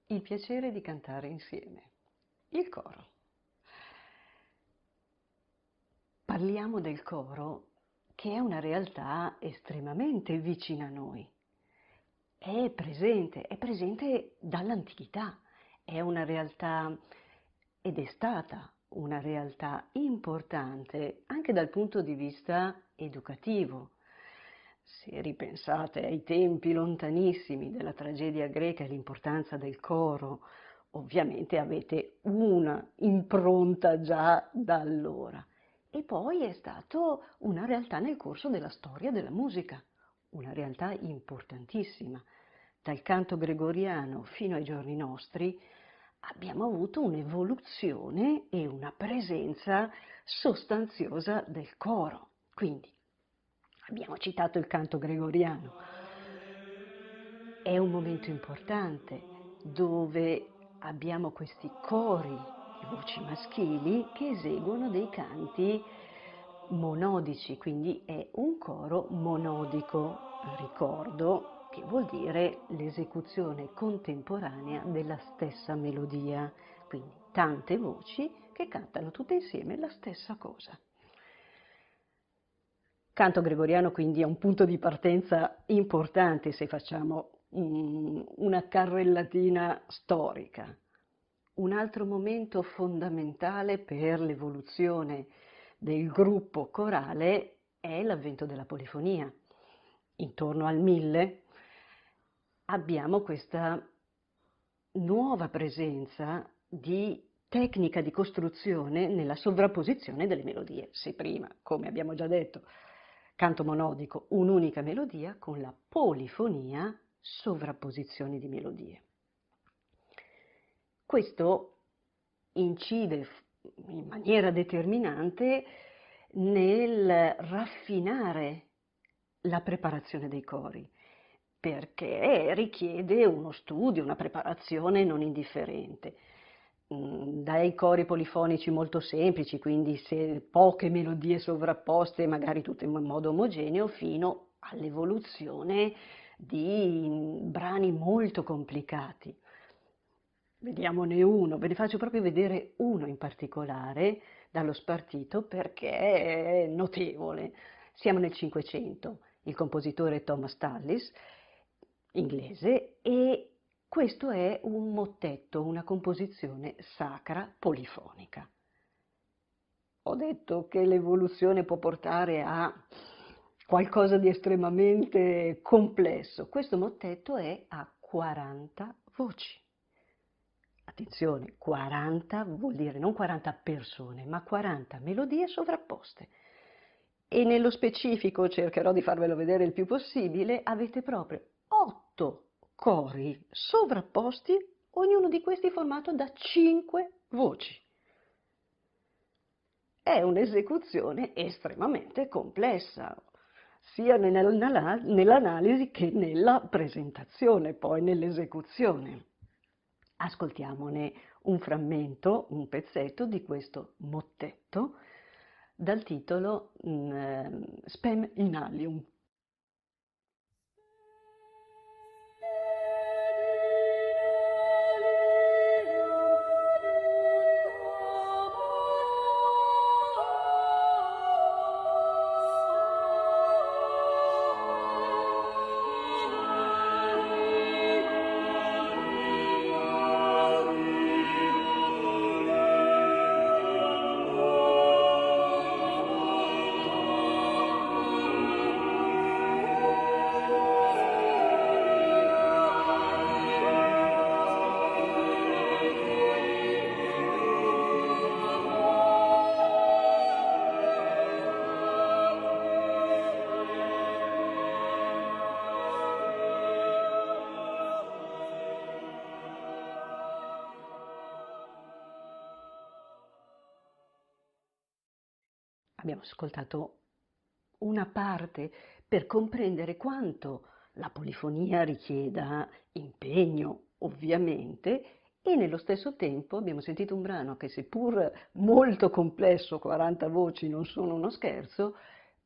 Il piacere di cantare insieme. Il coro. Parliamo del coro, che è una realtà estremamente vicina a noi. È presente dall'antichità, è una realtà ed è stata una realtà importante anche dal punto di vista educativo. Se ripensate ai tempi lontanissimi della tragedia greca e l'importanza del coro, ovviamente avete una impronta già da allora. E poi è stato una realtà nel corso della storia della musica, una realtà importantissima. Dal canto gregoriano fino ai giorni nostri abbiamo avuto un'evoluzione e una presenza sostanziosa del coro. Quindi abbiamo citato il canto gregoriano. È un momento importante dove abbiamo questi cori di voci maschili che eseguono dei canti monodici, quindi è un coro monodico, ricordo che vuol dire l'esecuzione contemporanea della stessa melodia, quindi tante voci che cantano tutte insieme la stessa cosa. Canto gregoriano quindi è un punto di partenza importante se facciamo una carrellatina storica. Un altro momento fondamentale per l'evoluzione del gruppo corale è l'avvento della polifonia. Intorno al 1000 abbiamo questa nuova presenza di tecnica di costruzione nella sovrapposizione delle melodie. Se prima, come abbiamo già detto, canto monodico, un'unica melodia, con la polifonia, sovrapposizioni di melodie. Questo incide in maniera determinante nel raffinare la preparazione dei cori, perché richiede uno studio, una preparazione non indifferente. Dai cori polifonici molto semplici, quindi poche melodie sovrapposte, magari tutte in modo omogeneo, fino all'evoluzione di brani molto complicati. Vediamone uno, ve ne faccio proprio vedere uno in particolare dallo spartito perché è notevole. Siamo nel Cinquecento, il compositore Thomas Tallis, inglese, e questo è un mottetto, una composizione sacra polifonica. Ho detto che l'evoluzione può portare a qualcosa di estremamente complesso. Questo mottetto è a 40 voci. Attenzione, 40 vuol dire non 40 persone, ma 40 melodie sovrapposte. E nello specifico, cercherò di farvelo vedere il più possibile, avete proprio 8 cori sovrapposti, ognuno di questi formato da 5 voci. È un'esecuzione estremamente complessa, sia nell'analisi che nella presentazione, poi nell'esecuzione. Ascoltiamone un frammento, un pezzetto di questo mottetto dal titolo Spem in alium. Abbiamo ascoltato una parte per comprendere quanto la polifonia richieda impegno, ovviamente, e nello stesso tempo abbiamo sentito un brano che seppur molto complesso, 40 voci non sono uno scherzo,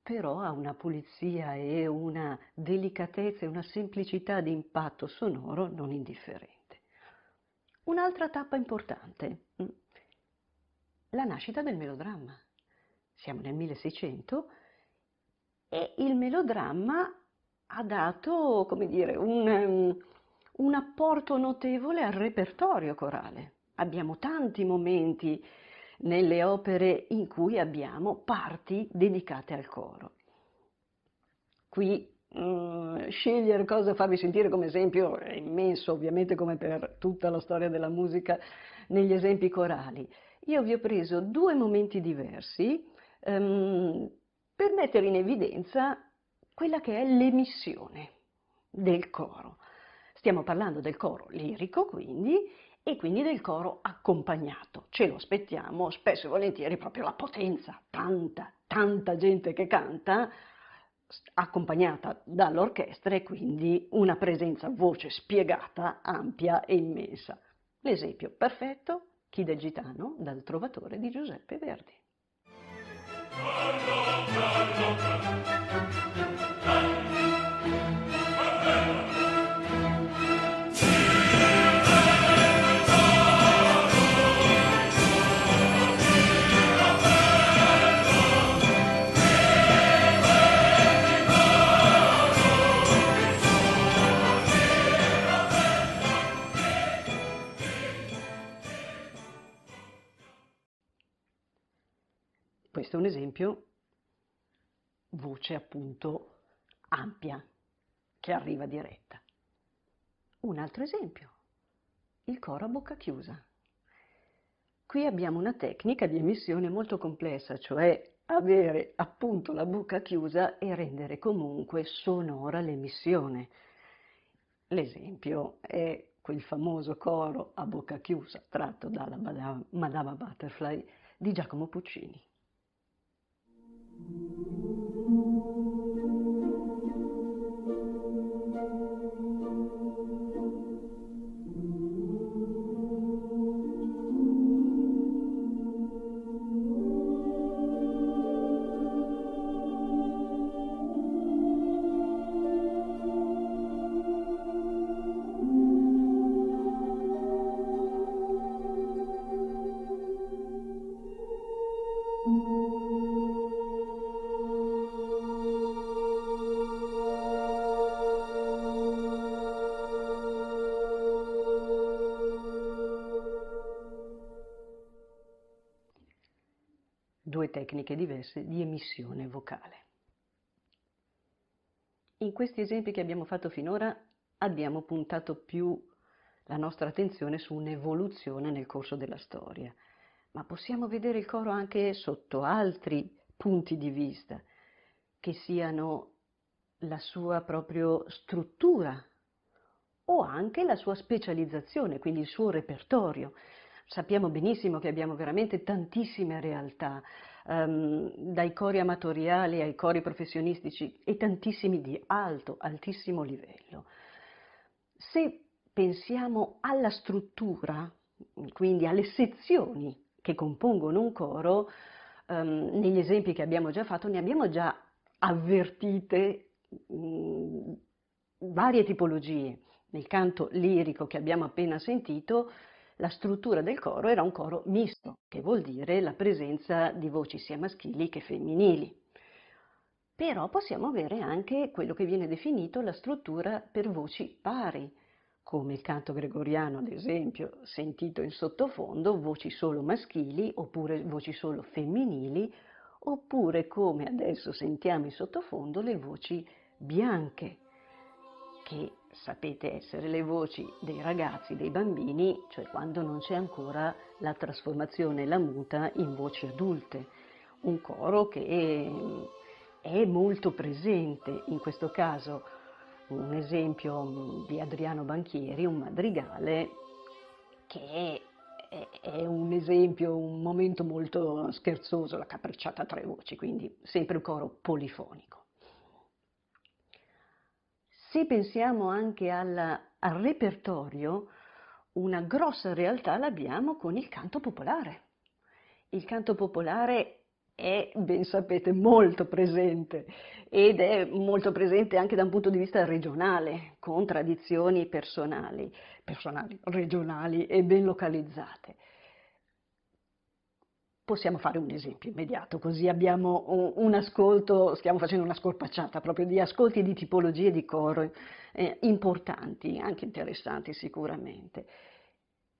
però ha una pulizia e una delicatezza e una semplicità di impatto sonoro non indifferente. Un'altra tappa importante, la nascita del melodramma. Siamo nel 1600 e il melodramma ha dato, come dire, un apporto notevole al repertorio corale. Abbiamo tanti momenti nelle opere in cui abbiamo parti dedicate al coro. Qui scegliere cosa farvi sentire come esempio è immenso, ovviamente come per tutta la storia della musica negli esempi corali. Io vi ho preso due momenti diversi per mettere in evidenza quella che è l'emissione del coro. Stiamo parlando del coro lirico, quindi, e quindi del coro accompagnato. Ce lo aspettiamo spesso e volentieri proprio la potenza, tanta gente che canta, accompagnata dall'orchestra e quindi una presenza voce spiegata, ampia e immensa. L'esempio perfetto, Chi del Gitano, dal Trovatore di Giuseppe Verdi. Questo è un esempio, voce appunto ampia, che arriva diretta. Un altro esempio, il coro a bocca chiusa. Qui abbiamo una tecnica di emissione molto complessa, cioè avere appunto la bocca chiusa e rendere comunque sonora l'emissione. L'esempio è quel famoso coro a bocca chiusa tratto dalla Madama Butterfly di Giacomo Puccini. Due tecniche diverse di emissione vocale. In questi esempi che abbiamo fatto finora abbiamo puntato più la nostra attenzione su un'evoluzione nel corso della storia, ma possiamo vedere il coro anche sotto altri punti di vista, che siano la sua proprio struttura o anche la sua specializzazione, quindi il suo repertorio. Sappiamo benissimo che abbiamo veramente tantissime realtà, dai cori amatoriali ai cori professionistici e tantissimi di altissimo livello. Se pensiamo alla struttura, quindi alle sezioni che compongono un coro, negli esempi che abbiamo già fatto ne abbiamo già avvertite varie tipologie. Nel canto lirico che abbiamo appena sentito, la struttura del coro era un coro misto, che vuol dire la presenza di voci sia maschili che femminili. Però possiamo avere anche quello che viene definito la struttura per voci pari, come il canto gregoriano, ad esempio, sentito in sottofondo, voci solo maschili oppure voci solo femminili, oppure come adesso sentiamo in sottofondo le voci bianche, che sapete essere le voci dei ragazzi, dei bambini, cioè quando non c'è ancora la trasformazione, la muta in voci adulte. Un coro che è molto presente, in questo caso un esempio di Adriano Banchieri, un madrigale, che è un esempio, un momento molto scherzoso, la capricciata a tre voci, quindi sempre un coro polifonico. Se pensiamo anche al repertorio, una grossa realtà l'abbiamo con il canto popolare. Il canto popolare è, ben sapete, molto presente ed è molto presente anche da un punto di vista regionale, con tradizioni personali, regionali e ben localizzate. Possiamo fare un esempio immediato, così abbiamo un ascolto, stiamo facendo una scorpacciata proprio di ascolti di tipologie di coro importanti, anche interessanti sicuramente.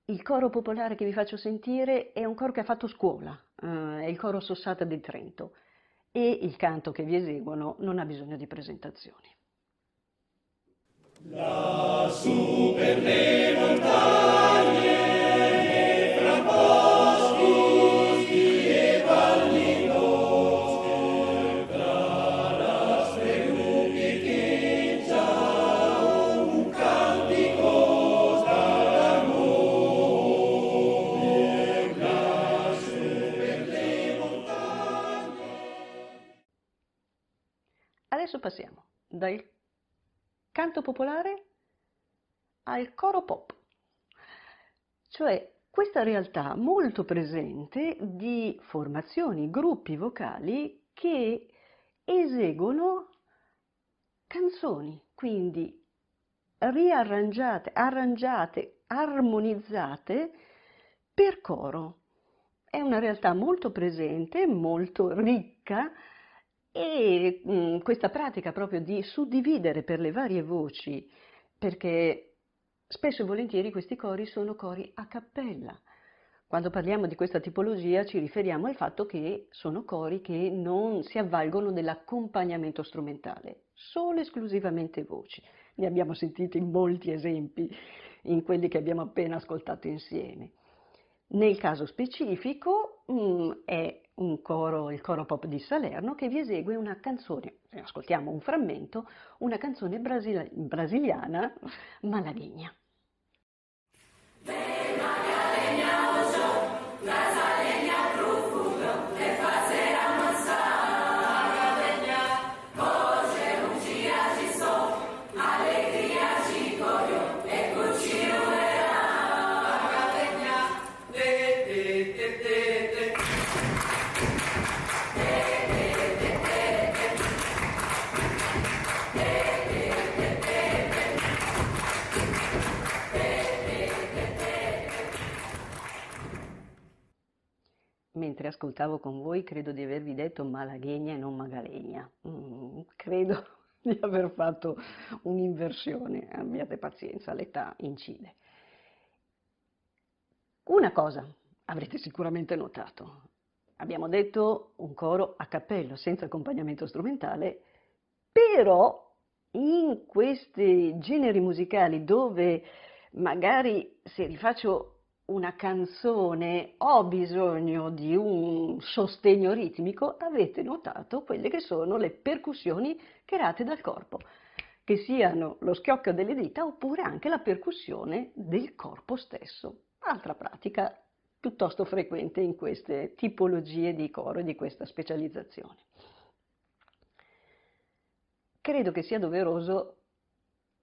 Il coro popolare che vi faccio sentire è un coro che ha fatto scuola, è il coro Sossata di Trento, e il canto che vi eseguono non ha bisogno di presentazioni. Lassù per le montagne, fra boschi e valli bosche, tra las nubi che già un cantico d'amore, lassù per le montagne. Adesso passiamo dal canto popolare al coro pop, cioè questa realtà molto presente di formazioni, gruppi vocali che eseguono canzoni, quindi riarrangiate, arrangiate, armonizzate per coro. È una realtà molto presente, molto ricca, e questa pratica proprio di suddividere per le varie voci, perché spesso e volentieri questi cori sono cori a cappella. Quando parliamo di questa tipologia ci riferiamo al fatto che sono cori che non si avvalgono dell'accompagnamento strumentale, solo esclusivamente voci. Ne abbiamo sentiti molti esempi in quelli che abbiamo appena ascoltato insieme. Nel caso specifico è il coro pop di Salerno che vi esegue una canzone, ascoltiamo un frammento, una canzone brasiliana, Malagueña. Mentre ascoltavo con voi credo di avervi detto Malagueña e non Magalegna. Credo di aver fatto un'inversione, abbiate pazienza, l'età incide. Una cosa avrete sicuramente notato, abbiamo detto un coro a cappella, senza accompagnamento strumentale, però in questi generi musicali dove magari se rifaccio una canzone ho bisogno di un sostegno ritmico, avete notato quelle che sono le percussioni create dal corpo, che siano lo schiocco delle dita oppure anche la percussione del corpo stesso. Altra pratica piuttosto frequente in queste tipologie di coro e di questa specializzazione. Credo che sia doveroso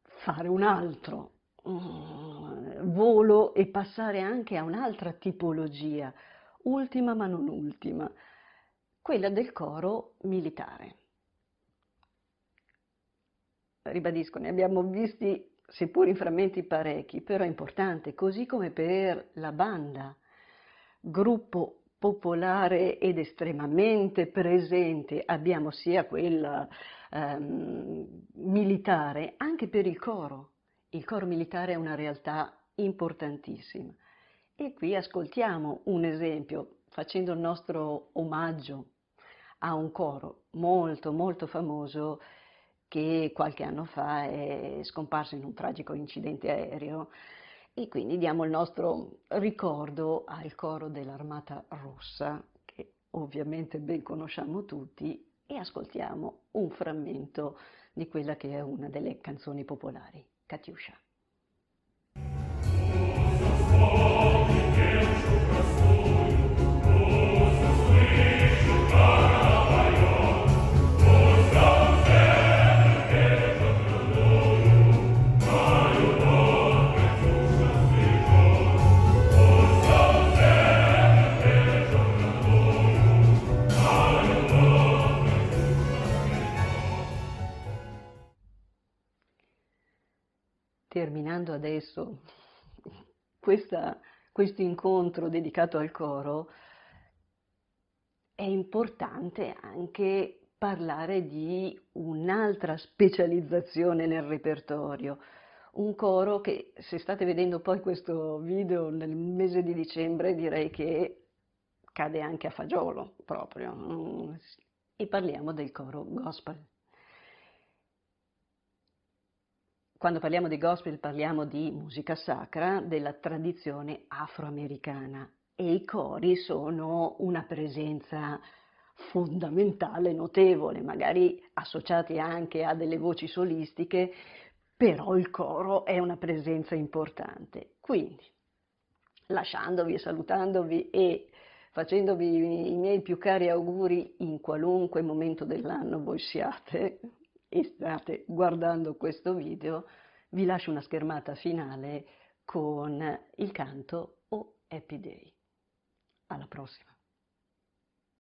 fare un altro volo e passare anche a un'altra tipologia, ultima ma non ultima, quella del coro militare. Ribadisco, ne abbiamo visti seppur in frammenti parecchi, però è importante, così come per la banda, gruppo popolare ed estremamente presente, abbiamo sia quella militare, anche per il coro. Il coro militare è una realtà importantissima. E qui ascoltiamo un esempio, facendo il nostro omaggio a un coro molto molto famoso che qualche anno fa è scomparso in un tragico incidente aereo, e quindi diamo il nostro ricordo al coro dell'Armata Rossa, che ovviamente ben conosciamo tutti, e ascoltiamo un frammento di quella che è una delle canzoni popolari, Katiuscia. Oh adesso questo incontro dedicato al coro, è importante anche parlare di un'altra specializzazione nel repertorio. Un coro che, se state vedendo poi questo video nel mese di dicembre, direi che cade anche a fagiolo proprio. E parliamo del coro gospel. Quando parliamo di gospel parliamo di musica sacra della tradizione afroamericana e i cori sono una presenza fondamentale, notevole, magari associati anche a delle voci solistiche, però il coro è una presenza importante. Quindi, lasciandovi e salutandovi e facendovi i miei più cari auguri in qualunque momento dell'anno voi siate e state guardando questo video, vi lascio una schermata finale con il canto O Happy Day. Alla prossima!